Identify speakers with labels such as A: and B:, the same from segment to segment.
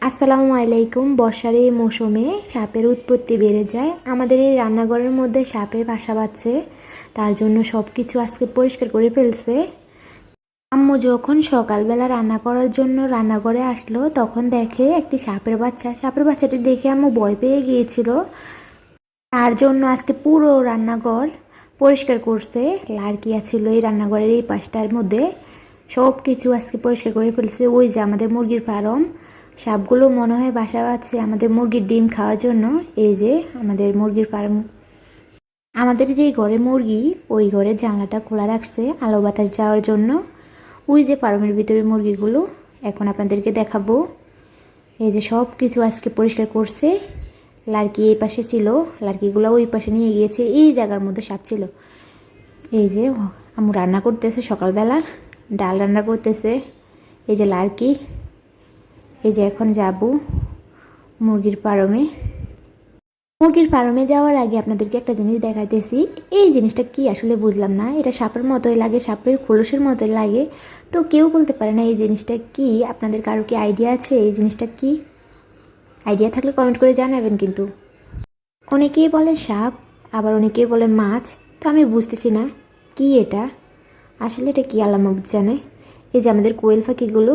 A: আসসালামু আলাইকুম। বর্ষার এই মৌসুমে সাপের উৎপত্তি বেড়ে যায়। আমাদের এই রান্নাঘরের মধ্যে সাপে বাসা বাঁধছে, তার জন্য সব কিছু আজকে পরিষ্কার করে ফেলছে। আম্মু যখন সকালবেলা রান্না করার জন্য রান্নাঘরে আসলো, তখন দেখে একটি সাপের বাচ্চা। সাপের বাচ্চাটি দেখে আম্মু ভয় পেয়ে গিয়েছিল। তার জন্য আজকে পুরো রান্নাঘর পরিষ্কার করছে। লার্কিয়া ছিল এই রান্নাঘরের এই পাশটার মধ্যে, সব কিছু আজকে পরিষ্কার করে ফেলছে। ওই যে আমাদের মুরগির ফার্ম, সাপগুলো মনে হয় বাসা বাঁধছে আমাদের মুরগির ডিম খাওয়ার জন্য। এই যে আমাদের মুরগির ফার্ম, আমাদের যে ঘরে মুরগি, ওই ঘরের জানলাটা খোলা রাখছে আলো বাতাস যাওয়ার জন্য। ওই যে ফার্মের ভিতরে মুরগিগুলো এখন আপনাদেরকে দেখাবো। এই যে সব কিছু আজকে পরিষ্কার করছে। লার্কি এই পাশে ছিল, লার্কিগুলো ওই পাশে নিয়ে গিয়েছে। এই জায়গার মধ্যে সাপ ছিল। এই যে আম্মু রান্না করতেছে, সকালবেলা ডাল রান্না করতেছে। এই যে লার্কি, এই যে এখন যাব মুরগির ফার্মে। মুরগির ফার্মে যাওয়ার আগে আপনাদেরকে একটা জিনিস দেখাইতেছি। এই জিনিসটা কি আসলে বুঝলাম না। এটা সাপের মতোই লাগে, সাপের খোলসের মতোই লাগে। তো কেউ বলতে পারে না এই জিনিসটা কি। আপনাদের কারো কি আইডিয়া আছে এই জিনিসটা কি? আইডিয়া থাকলে কমেন্ট করে জানাবেন। কিন্তু অনেকেই বলে সাপ, আবার অনেকেই বলে মাছ। তো আমি বুঝতেছি না কি এটা আসলে, এটা কি আল্লাহ মাবুদ জানে। এই যে আমাদের কোয়েল পাখিগুলো,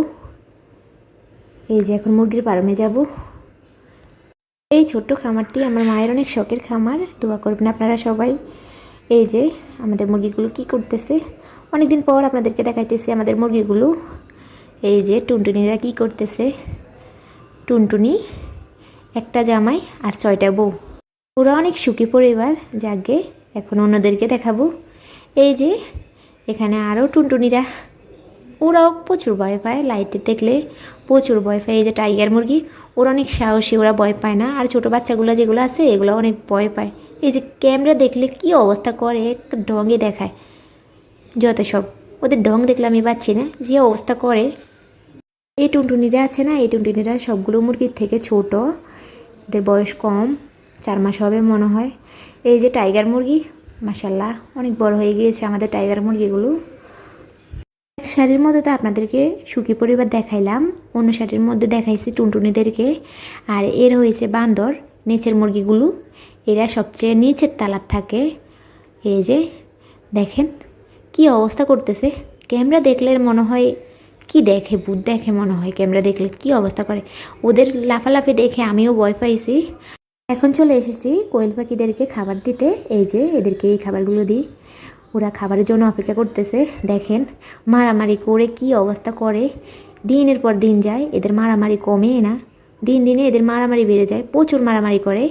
A: এই যে এখন মুরগির ফার্মে যাব। এই ছোট্ট খামারটি আমার মায়ের অনেক শখের খামার, দোয়া করবেন আপনারা সবাই। এই যে আমাদের মুরগিগুলো কি করতেছে, অনেকদিন পর আপনাদেরকে দেখাইতেছি আমাদের মুরগিগুলো। এই যে টুনটুনিরা কি করতেছে। টুনটুনি একটা জামাই আর 6টা বউ, ওরা অনেক সুখী পরিবার। যাকে এখন অন্যদেরকে দেখাবো। এই যে এখানে আরও টুনটুনিরা, ওরাও প্রচুর ভয় পায়, লাইটে দেখলে প্রচুর ভয় পায়। এই যে টাইগার মুরগি, ওরা অনেক সাহসী, ওরা ভয় পায় না। আর ছোটো বাচ্চাগুলো যেগুলো আছে এগুলো অনেক ভয় পায়। এই যে ক্যামেরা দেখলে কি অবস্থা করে, ঢঙে দেখায় যত সব। ওদের ঢং দেখলে আমি পাচ্ছি না, যে অবস্থা করে। এই টুনটুনিরা আছে না, এই টুনটুনিরা সবগুলো মুরগির থেকে ছোট, এদের বয়স কম, 4 মাস হবে মনে হয়। এই যে টাইগার মুরগি, মাশাল্লাহ অনেক বড় হয়ে গিয়েছে আমাদের টাইগার মুরগিগুলো। এক শাড়ির মধ্যে তো আপনাদেরকে সুখী পরিবার দেখাইলাম, অন্য শাড়ির মধ্যে দেখাইছি টুনটুনিদেরকে। আর এর হয়েছে বান্দর, নিচের মুরগিগুলো, এরা সবচেয়ে নিচের তালার থাকে। এই যে দেখেন কি অবস্থা করতেছে। ক্যামেরা দেখলে মনে হয় কি দেখে, ভূত দেখে মনে হয়। ক্যামেরা দেখলে কি অবস্থা করে, ওদের লাফালাফি দেখে আমিও ভয় পাইছি। এখন চলে এসেছি কোয়েল পাখিদেরকে খাবার দিতে। এই যে এদেরকে এই খাবারগুলো দিই, ওরা খাবারের জন্য অপেক্ষা করতেছে। দেখেন মারামারি করে কি অবস্থা করে, দিনের পর দিন যায়, এদের মারামারি কমে না, দিন দিনে এদের মারামারি বেড়ে যায়, প্রচুর মারামারি করে।